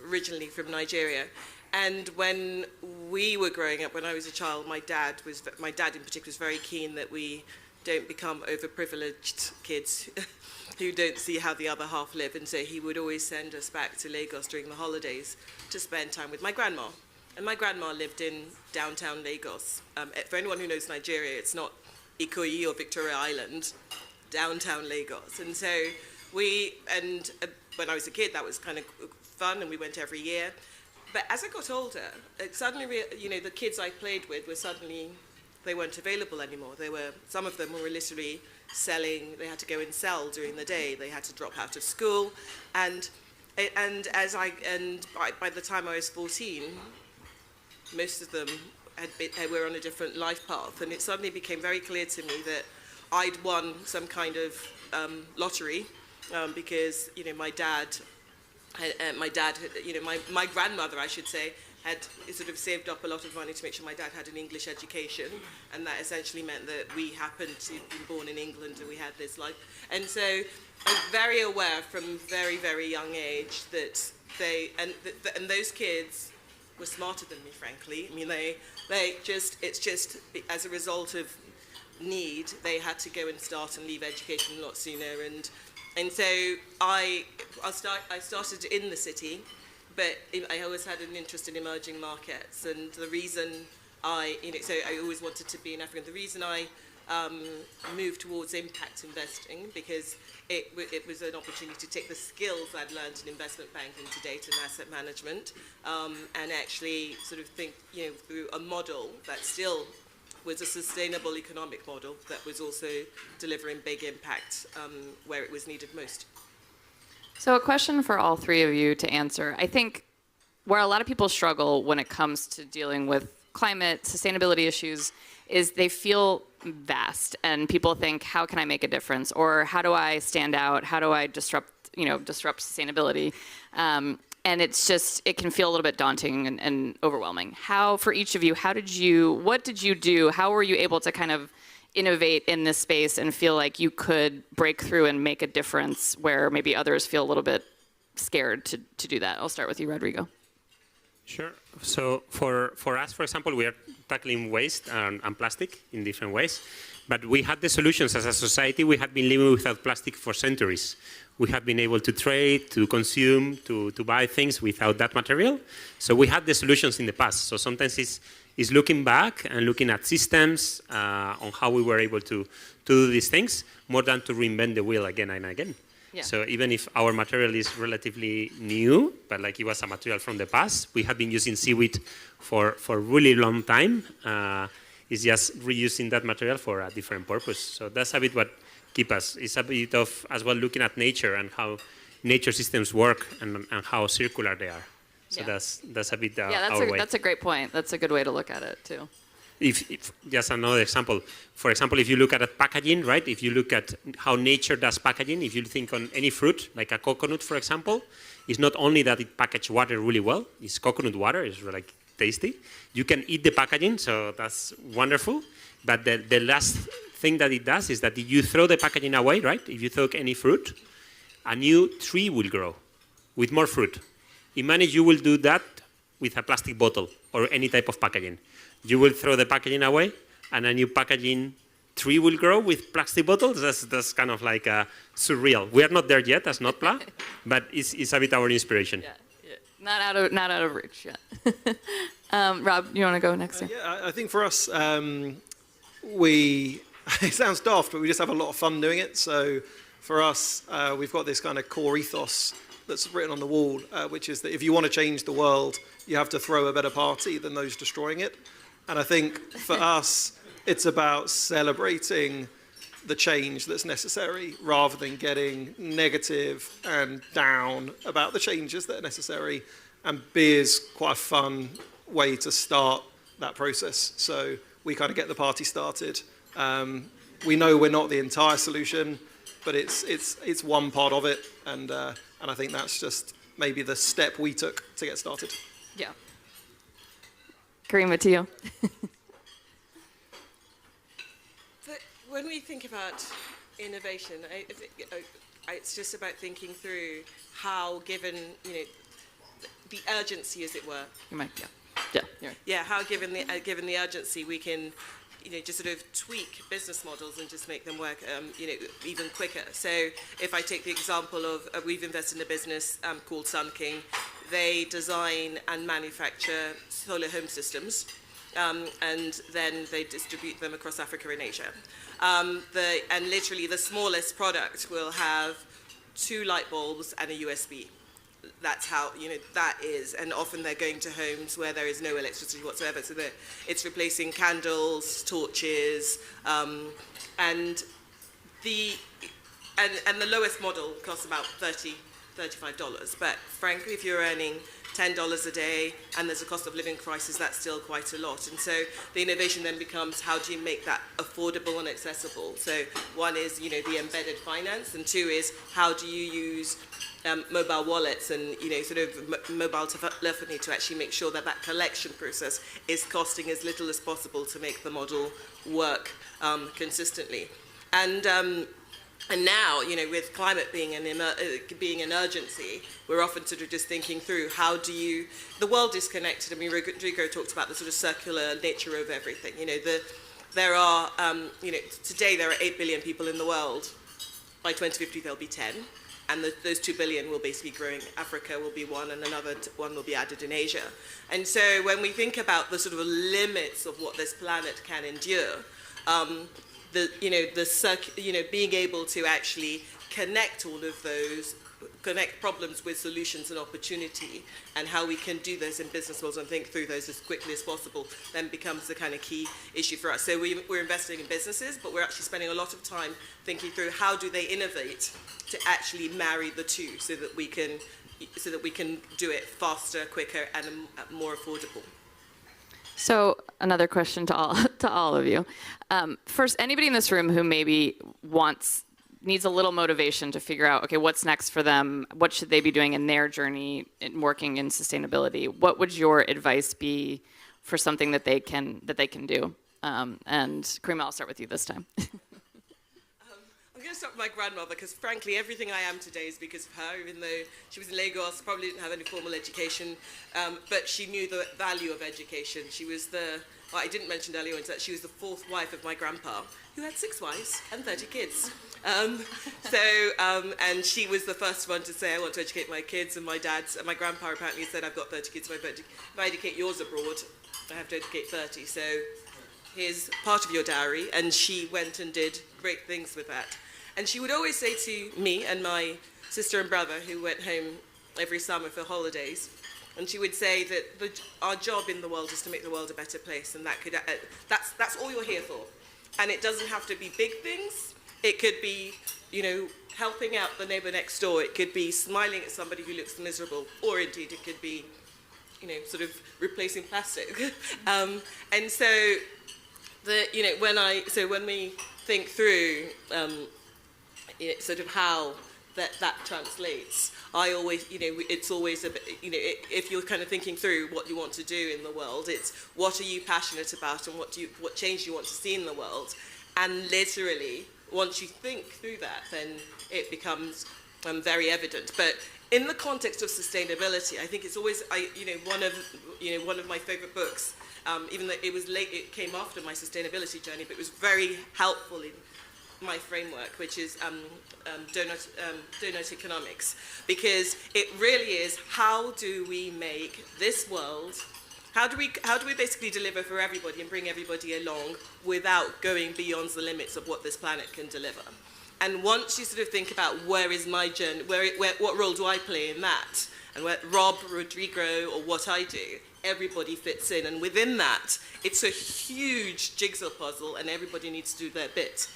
originally from Nigeria. And when we were growing up, when I was a child, my dad in particular was very keen that we don't become overprivileged kids who don't see how the other half live. And so he would always send us back to Lagos during the holidays to spend time with my grandma. And my grandma lived in downtown Lagos. For anyone who knows Nigeria, it's not Ikoyi or Victoria Island, downtown Lagos. And so when I was a kid, that was kind of fun, and we went every year. But as I got older, suddenly, the kids I played with they weren't available anymore. Some of them were literally selling. They had to go and sell during the day. They had to drop out of school, and by the time I was 14. Most of them were on a different life path, and it suddenly became very clear to me that I'd won some kind of lottery because my grandmother, I should say, had sort of saved up a lot of money to make sure my dad had an English education, and that essentially meant that we happened to be born in England and we had this life. And so I was very aware from very, very young age that and those kids were smarter than me, frankly. I mean, it's just as a result of need, they had to go and start and leave education a lot sooner. And so I started in the city, but I always had an interest in emerging markets. And the reason so I always wanted to be in Africa. The reason I moved towards impact investing because it was an opportunity to take the skills I'd learned in investment banking to data and asset management, and actually sort of think, through a model that still was a sustainable economic model that was also delivering big impact where it was needed most. So a question for all three of you to answer. I think where a lot of people struggle when it comes to dealing with climate, sustainability issues, is they feel vast, and people think, how can I make a difference? Or how do I stand out? How do I disrupt sustainability? And it can feel a little bit daunting and overwhelming. How, for each of you, what did you do? How were you able to kind of innovate in this space and feel like you could break through and make a difference where maybe others feel a little bit scared to do that? I'll start with you, Rodrigo. Sure. So for us, for example, we are tackling waste and plastic in different ways. But we had the solutions as a society. We had been living without plastic for centuries. We have been able to trade, to consume, to buy things without that material. So we had the solutions in the past. So sometimes it's looking back and looking at systems on how we were able to do these things more than to reinvent the wheel again and again. Yeah. So even if our material is relatively new, but like it was a material from the past, we have been using seaweed for a really long time. It's just reusing that material for a different purpose. So that's a bit what keeps us. It's a bit of as well looking at nature and how nature systems work and how circular they are. So that's a bit our way. That's a great point. That's a good way to look at it too. If just another example, for example, if you look at packaging, right? If you look at how nature does packaging, if you think on any fruit, like a coconut, for example, it's not only that it packages water really well, it's coconut water, it's like tasty. You can eat the packaging, so that's wonderful. But the last thing that it does is that if you throw the packaging away, right? If you throw any fruit, a new tree will grow with more fruit. Imagine you will do that with a plastic bottle or any type of packaging. You will throw the packaging away, and a new packaging tree will grow with plastic bottles. That's kind of like surreal. We are not there yet as Notpla, but it's a bit our inspiration. Yeah. Not out of reach yet. Rob, you want to go next? I think for us, it sounds daft, but we just have a lot of fun doing it. So for us, we've got this kind of core ethos that's written on the wall, which is that if you want to change the world, you have to throw a better party than those destroying it. And I think for us, it's about celebrating the change that's necessary rather than getting negative and down about the changes that are necessary. And beer's quite a fun way to start that process. So we kind of get the party started. We know we're not the entire solution, but it's one part of it. And I think that's just maybe the step we took to get started. Yeah. Karima, to you. When we think about innovation, it's just about thinking through how, given the urgency, as it were. You might, How given the urgency, we can, just sort of tweak business models and just make them work, even quicker. So if I take the example of, we've invested in a business called Sun King. They design and manufacture solar home systems, and then they distribute them across Africa and Asia. And literally the smallest product will have 2 light bulbs and a USB. That's how, that is. And often they're going to homes where there is no electricity whatsoever. So it's replacing candles, torches, and the lowest model costs about $35. But frankly, if you're earning $10 a day and there's a cost of living crisis, that's still quite a lot. And so the innovation then becomes, how do you make that affordable and accessible? So one is, the embedded finance, and 2 is, how do you use mobile wallets and, sort of mobile telephony to actually make sure that collection process is costing as little as possible to make the model work consistently. And now, with climate being an urgency, we're often sort of just thinking through the world is connected. I mean, Rodrigo talked about the sort of circular nature of everything. There are, today there are 8 billion people in the world. By 2050, there'll be 10. and those 2 billion will basically grow in Africa will be one, and another one will be added in Asia. And so when we think about the sort of limits of what this planet can endure, being able to actually connect all of those, connect problems with solutions and opportunity, and how we can do those in business models and think through those as quickly as possible, then becomes the kind of key issue for us. So we're investing in businesses, but we're actually spending a lot of time thinking through how do they innovate to actually marry the two, so that we can do it faster, quicker, and more affordable. So another question to all of you. First, anybody in this room who maybe needs a little motivation to figure out, okay, what's next for them? What should they be doing in their journey in working in sustainability? What would your advice be for something that they can do? And Karima, I'll start with you this time. I'm going to start with my grandmother, because frankly, everything I am today is because of her, even though she was in Lagos, probably didn't have any formal education, but she knew the value of education. She was I didn't mention earlier, is that she was the fourth wife of my grandpa, who had 6 wives and 30 kids. And she was the first one to say, I want to educate my kids, and my grandpa apparently said, I've got 30 kids, so if I educate yours abroad, I have to educate 30. So here's part of your dowry. And she went and did great things with that. And she would always say to me and my sister and brother, who went home every summer for holidays, and she would say that our job in the world is to make the world a better place, and that's all you're here for. And it doesn't have to be big things. It could be, helping out the neighbor next door. It could be smiling at somebody who looks miserable, or indeed it could be, sort of replacing plastic. And so, when we think through sort of how that translates, I always, it's always a bit, if you're kind of thinking through what you want to do in the world, it's what are you passionate about, and what change do you want to see in the world, and literally, once you think through that, then it becomes very evident. But in the context of sustainability, I think it's always, one of my favorite books, even though it was late, it came after my sustainability journey, but it was very helpful in my framework, which is donut economics, because it really is, how do we make this world, how do we basically deliver for everybody and bring everybody along without going beyond the limits of what this planet can deliver? And once you sort of think about where is my journey, what role do I play in that, and where Rob, Rodrigo, or what I do, everybody fits in, and within that, it's a huge jigsaw puzzle, and everybody needs to do their bit.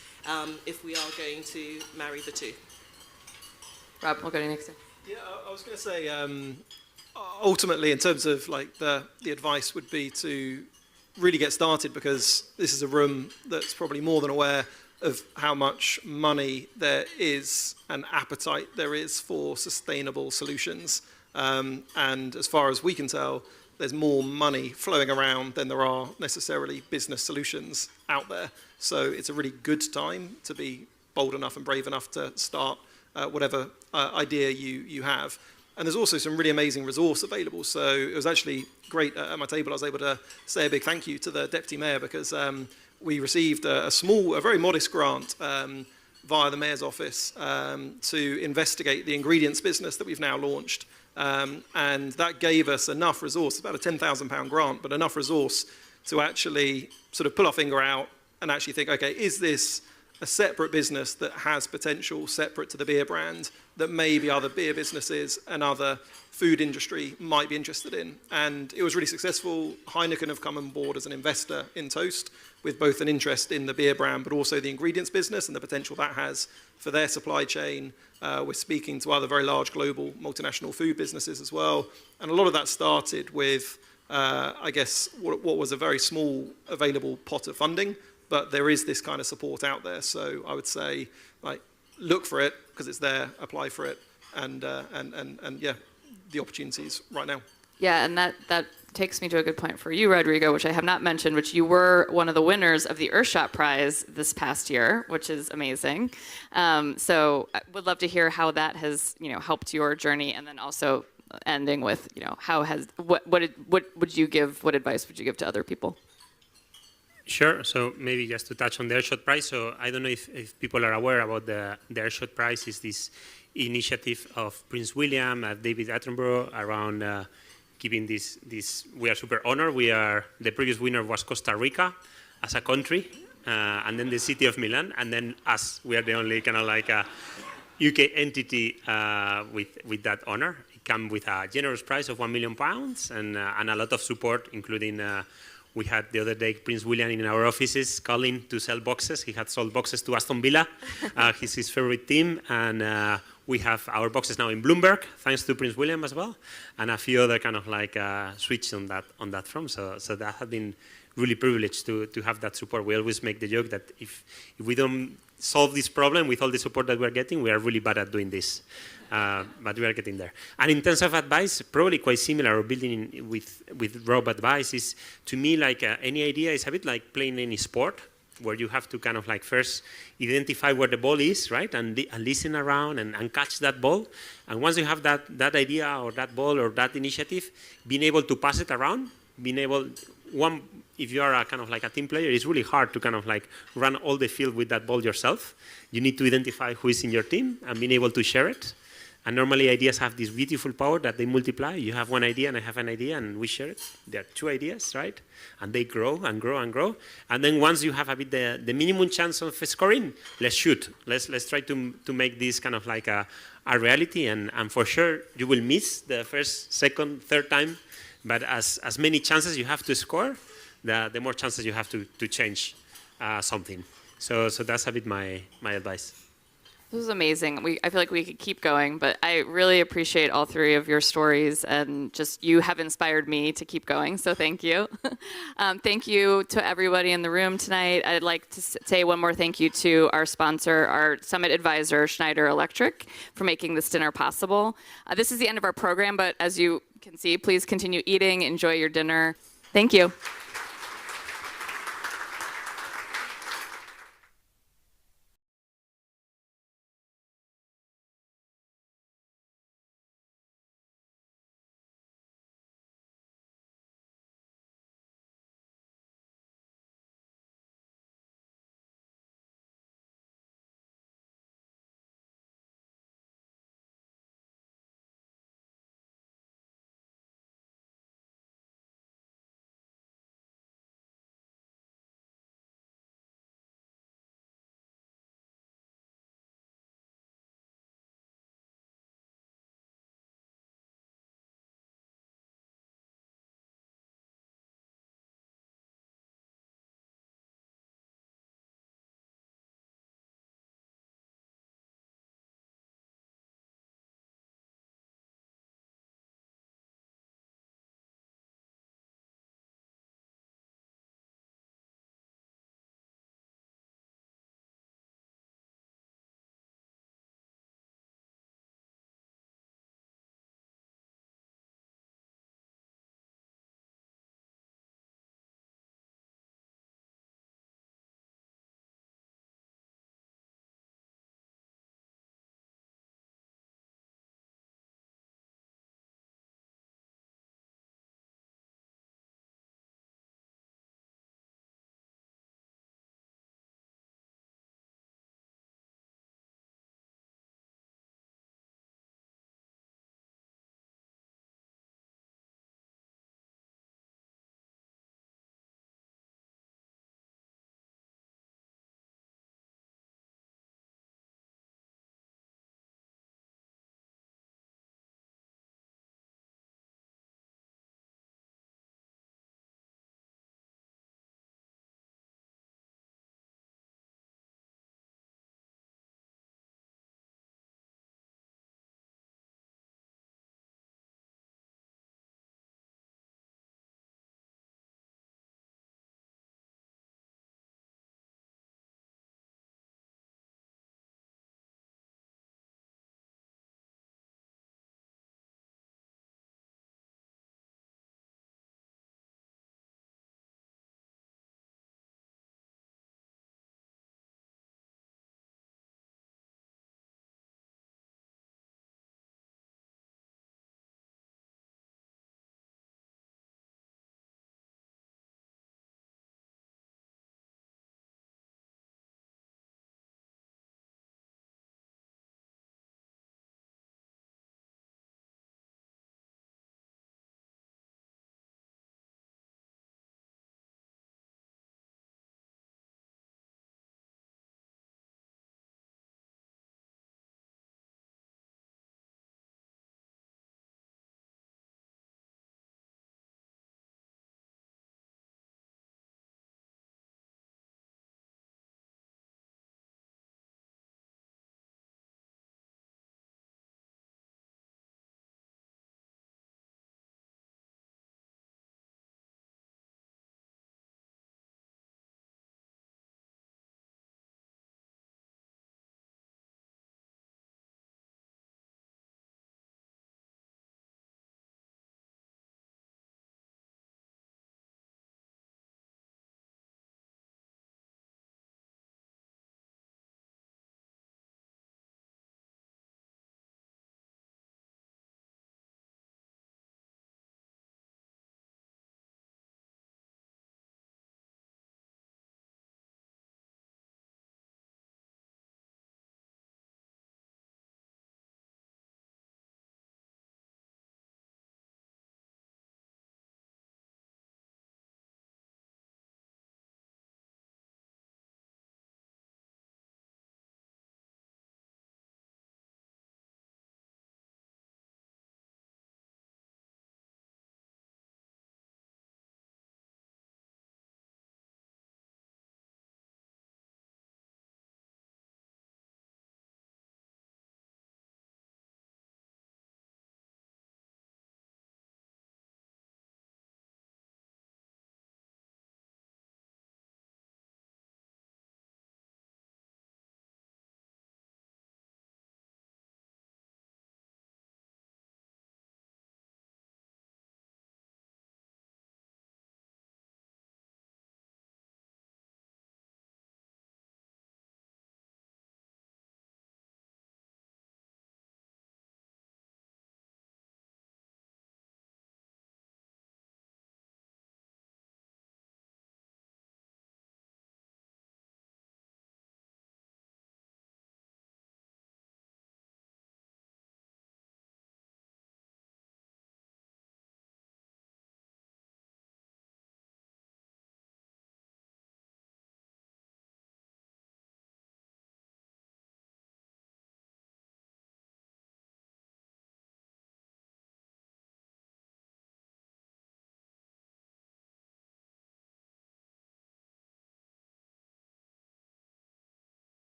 If we are going to marry the two. Rob, we'll go to you next. Yeah, I was going to say, ultimately, in terms of like the advice would be to really get started, because this is a room that's probably more than aware of how much money there is and appetite there is for sustainable solutions. And as far as we can tell, there's more money flowing around than there are necessarily business solutions out there. So it's a really good time to be bold enough and brave enough to start whatever idea you have. And there's also some really amazing resource available. So it was actually great at my table. I was able to say a big thank you to the Deputy Mayor, because we received a very modest grant via the Mayor's office to investigate the ingredients business that we've now launched. And that gave us enough resource, about a £10,000 grant, but enough resource to actually sort of pull our finger out and actually think, okay, is this a separate business that has potential separate to the beer brand that maybe other beer businesses and other food industry might be interested in? And it was really successful. Heineken have come on board as an investor in Toast, with both an interest in the beer brand but also the ingredients business and the potential that has for their supply chain. We're speaking to other very large global multinational food businesses as well. And a lot of that started with, I guess, what was a very small available pot of funding, but there is this kind of support out there. So I would say, like, look for it because it's there, apply for it, and yeah, the opportunities right now. Yeah, and that takes me to a good point for you, Rodrigo, which I have not mentioned, which you were one of the winners of the Earthshot Prize this past year, which is amazing. So I would love to hear how that has, helped your journey, and then also ending with, what advice would you give to other people? Sure. So maybe just to touch on the Earthshot Prize. So I don't know if people are aware about the Earthshot Prize. Is this initiative of Prince William and David Attenborough around giving this. We are super honored. The previous winner was Costa Rica as a country, and then the city of Milan, and then us. We are the only kind of like a UK entity with that honor. It came with a generous prize of £1 million and a lot of support, including we had the other day Prince William in our offices calling to sell boxes. He had sold boxes to Aston Villa, he's his favorite team, and we have our boxes now in Bloomberg, thanks to Prince William as well, and a few other kind of like switch on that front. So that has been really privileged to have that support. We always make the joke that if we don't solve this problem with all the support that we're getting, we are really bad at doing this. But we are getting there. And in terms of advice, probably quite similar, or building with Rob advice is, to me, like any idea is a bit like playing any sport, where you have to kind of like first identify where the ball is, right? And listen around and catch that ball. And once you have that idea or that ball or that initiative, being able to pass it around, if you are a kind of like a team player, it's really hard to kind of like run all the field with that ball yourself. You need to identify who is in your team and being able to share it. And normally ideas have this beautiful power that they multiply. You have one idea and I have an idea and we share it. There are two ideas, right? And they grow and grow and grow. And then once you have a bit the minimum chance of scoring, let's shoot. Let's try to make this kind of like a reality. And for sure, you will miss the first, second, third time. But as many chances you have to score, the more chances you have to change something. So that's a bit my advice. This was amazing. I feel like we could keep going, but I really appreciate all three of your stories, and just you have inspired me to keep going, so thank you. Thank you to everybody in the room tonight. I'd like to say one more thank you to our sponsor, our summit advisor, Schneider Electric, for making this dinner possible. This is the end of our program, but as you can see, please continue eating, enjoy your dinner. Thank you.